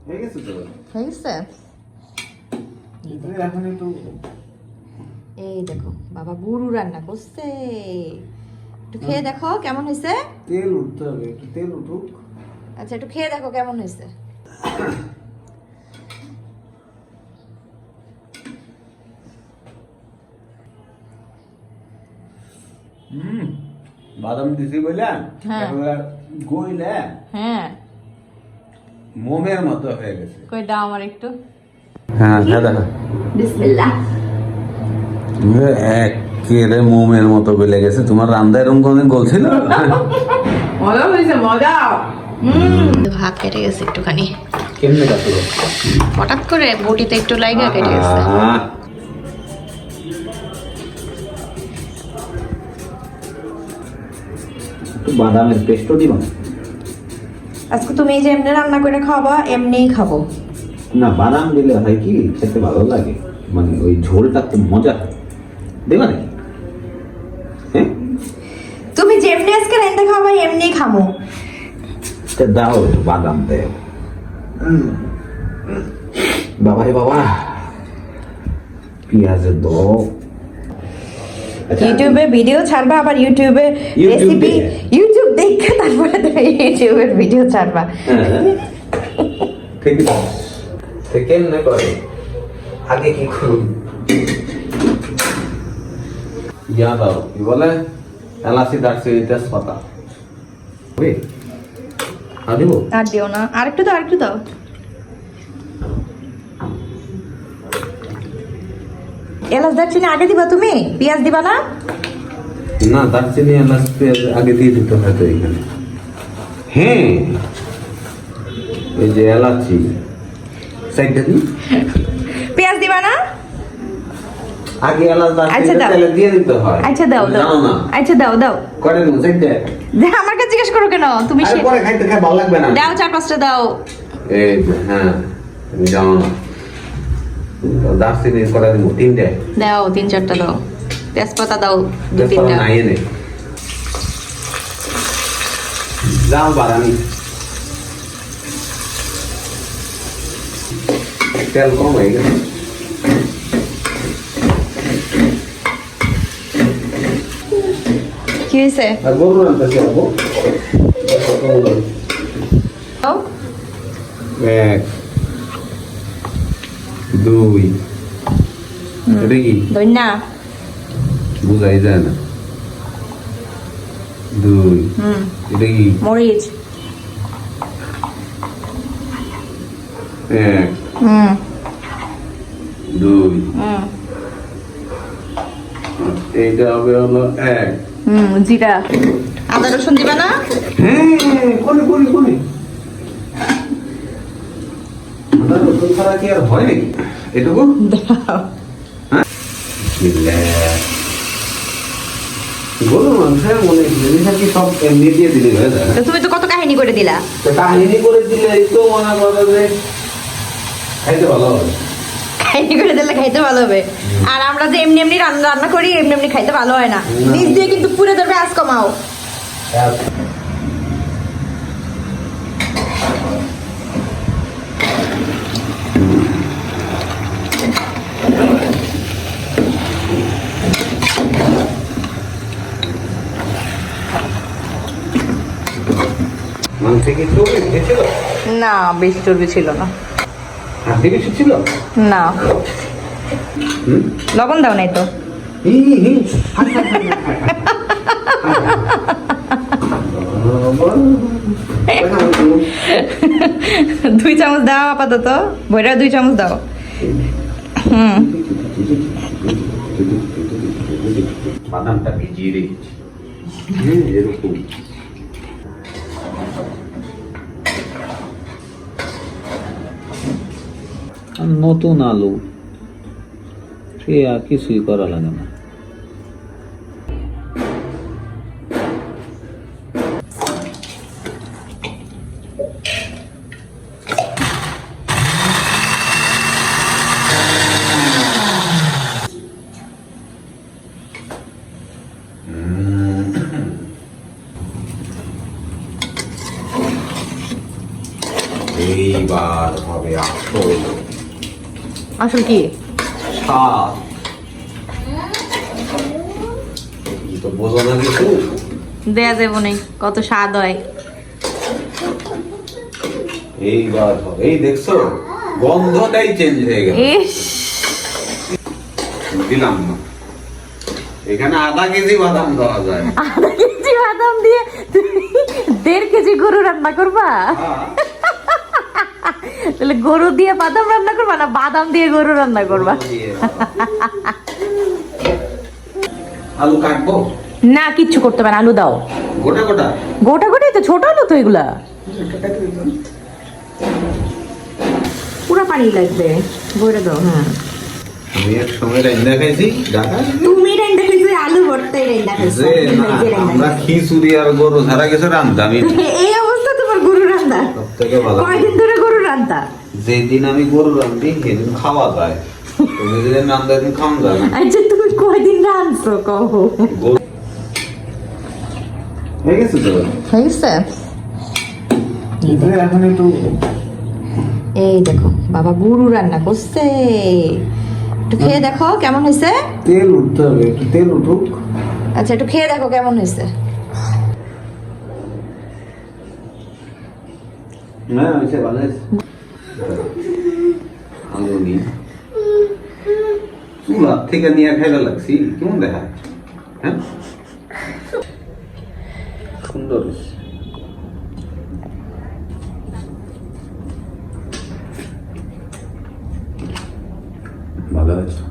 হয়ে গেছে তো? হয়ে গেছে? এখন একটু এই দেখো বাবা গুরু রান্না করছে, একটু খেয়ে দেখো কেমন হয়েছে। তেল উঠতে হবে, একটু তেল উঠুক। আচ্ছা একটু খেয়ে দেখো কেমন হয়েছে। বাদাম দিছি বললেন, হ্যাঁ। গইলে হ্যাঁ মোমের মতো হয়ে গেছে। কই দাও আমার একটু। হ্যাঁ দাদা, বিসমিল্লাহ। একেবারে মোমের মতো গলে গেছে। তোমার রান্না এরকম কোনদিন গলছিল? মজা হয়েছে, মজা। ভাগ কেটে গেছে একটুখানি। কেমনে কাটলো? হঠাৎ করে বটিতে একটু লাইগা কেটে গেছে। বাদামের পেস্টও দিবা? আজকে তুমি এই যে এমনি রান্না করে খাওয়াবা, এমনিই খাবো। না, বাদাম দিলে হয় কি খেতে ভালো লাগে, মানে ওই ঝোলটা খুব মজা হয়। দেবা নাকি? হ্যাঁ, তুমি যেমনি আজকে রান্না খাওয়াবা এমনিই খামো। দাও একটু বাদাম দেও। বাবা রে বাবা, পেঁয়াজের দাও। ইউটিউবে ভিডিও ছাড়বা, আবার ইউটিউবে রেসিপি, ইউটিউব দেখে তারপরে তুমি ইউটিউবের ভিডিও ছাড়বা। ঠিক আছে, কেমনে করে আগে কি করুন? ইয়া দাও, কি বলে, এলাচি, দারচিনি, তেজপাতা। দিব আর দিও না, আরেকটু দাও, আরেকটু দাও। এলাচ দারচিনি আগে দিবা তুমি, পেঁয়াজ দিবা না? না, দারচিনি এলাচ পেঁয়াজ আগে দিয়ে দিতে হয় তো এখানে। হ্যাঁ, এই যে এলাচি সাইডটা দিই, পেঁয়াজ দিবা না? আগে এলাচ আচ্ছা দাও, দারচিনি দিয়ে দিতে হয়। আচ্ছা দাও দাও, না আচ্ছা দাও দাও। করে দেবো সাইডটা। যে আমার কাছে জিজ্ঞেস করো কেন তুমি? আরে পরে খাইতে খাই ভালো লাগবে না। দাও, 4-5টা দাও। এই যে, হ্যাঁ, তুমি জানো না, দারচিনি করে দেবো 3টে। দাও 3-4টা দাও। তেজপাতা দাও 2-3টা। তেজপাতা নাই এনে যাও বাদামি। তেল কম হয়ে গেছে। কি হয়েছে? আর বলবো না তো যাবো। দাও। 1 2, এটা কি দইনা। বুঝাই যায় না। 2, এটা কি মরিচ। 1 2, এইটা হবে হলো 1। জিরা। আদা রসুন দিবা না? হ্যাঁ, কোনে আদা রসুন ছাড়া কি আর হয় নাকি? এটুকু দাও। গরু মাংসের মনে জিনিস আর কি সব এমনি দিয়ে দিলে হয়ে যায়। তো তুমি তো কত কাহিনী করে দিলা। তো কাহিনী করে দিলে এই তো মনে করো যে খাইতে ভালো হবে। কাহিনী করে দিলে খাইতে ভালো হবে, আর আমরা যে এমনি এমনি রান্না করি এমনি এমনি খাইতে ভালো হয় না। নিজ দিয়ে কিন্তু পুরো ধরবে, আজ কমাও। মাংসে কি চর্বি ছিল? না, বেশি চর্বি ছিল না। হাড্ডি বেশি ছিল না। লবণ দাও নাই তো। দুই চামচ দাও আপাতত, ভৈরা 2 চামচ দাও। বাদামটা ভিজিয়ে রেখেছি। এরকম নতুন আলু, সে আর কিছুই করা লাগে না। এইবার হবে আসল আসল কি? স্বাদ। তুমি তো বোঝো না কিছু। দেয়া যাবো নেই, কত স্বাদ হয়। এইবার হবে। এই দেখছো গন্ধটাই চেঞ্জ হয়ে গেল। ইস, দিলাম না, এখানে আধা কেজি বাদাম দেওয়া যায়। আধা কেজি বাদাম দিয়ে তুমি 1.5 কেজি গরু রান্না করবা? তাহলে গরু দিয়ে বাদাম রান্না করবা না বাদাম দিয়ে গরু রান্না করবা? আলু কাটবো না, কিচ্ছু করতে পারে, আলু দাও গোটা গোটা। গোটা গোটাই তো, ছোট আলু তো এগুলা। পুরা পানি লাগবে, বইটা দাও। হ্যাঁ, আমি এক সময় রান্না খাইছি ঢাকা। তুমি রান্না খাইছো, আলু ভর্তাই রান্না খাইছো। যে না, আমরা খিচুড়ি আর গরু ছাড়া কিছু রান্ধামি না। এই অবস্থা তোমার গরু রান্না? সব থেকে ভালো কয়দিন ধরে গরু রান্না? যেদিন আমি গরু রান্ধি সেদিন খাওয়া যায়, তুমি যেদিন রান্ধা দিন খাওয়া যায় না। আচ্ছা, তুমি কয়দিন রাঁধছো কহো? গরু হয়ে গেছে তো। হয়েছে? এখন একটু এই দেখো বাবা গরু রান্না করছে, একটু খেয়ে দেখো কেমন হয়েছে। তেল উঠতে হবে, একটু তেল উঠুক। আচ্ছা, একটু খেয়ে দেখো কেমন হয়েছে। হ্যাঁ হয়েছে, ভালো হয়েছে। আলু নিয়ে চুলা থেকে নিয়ে খাইলে লাগছি, কেমন দেখা? হ্যাঁ, সুন্দর হয়েছে। ভালো হয়েছে।